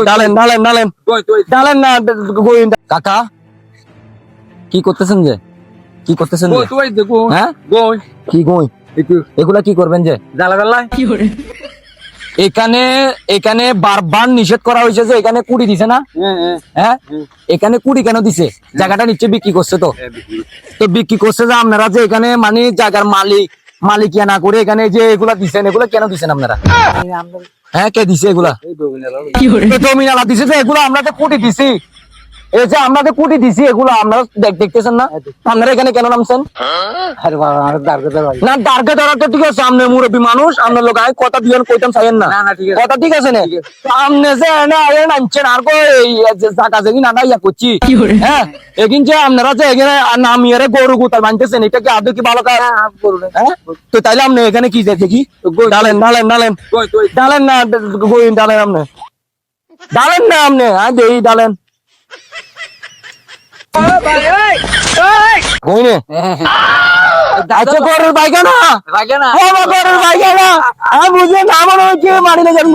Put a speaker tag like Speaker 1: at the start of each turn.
Speaker 1: ডালেন ডালেন ডালেন ডালেন না গোয়েন। কাকা কি করতেছেন যে, কি করতেছেন যে? হ্যাঁ কি গই এগুলা কি করবেন যে? এখানে এখানে বারবার নিষেধ করা হয়েছে যে এখানে কুড়ি দিছে না? হ্যাঁ এখানে কুড়ি কেন দিছে? জায়গাটা নিচ্ছে বিক্রি করছে তো বিক্রি করছে যে আপনারা যে এখানে মানে জায়গার মালিকিয়া না করে এখানে যে এগুলা দিছেন, এগুলা কেন দিছেন আপনারা? হ্যাঁ কে দিছে এগুলা? জমিনালা দিছে যে এগুলো আমরা তো কোটি দিছি, এই যে আমরা তো কোটি দিছি এগুলো আপনারা দেখতেছেন না? আপনারা এখানে কেন নামছেন? না টার্গেট ধরা তো ঠিক আছে, আপনি মুরব্বী মানুষ, আপনার লোক আমি কথা দিয়ে কইতাম চাইেন না, কথা ঠিক আছে না? আপনি যে নামছেন আর জায়গা জেগি না ইয়া করছি, হ্যাঁ এগিন যে আপনারা যে এখানে নামিয়ে গরু গোতাল বানতেছেন, এটা কি আদৌ কি ভালো কাজ? হ্যাঁ তো তাইলে আপনি এখানে কি দেখি ডালেন ডালেন ডালেন ডালেন না গোয়েন ডালেন, আপনি ডালেন না, আপনি হ্যাঁ দেই ডালেন কইনে। আচ্ছা গরুর পায়খানা গরুর পায়খানা আমি বুঝে না মনে হচ্ছে মারি না যান।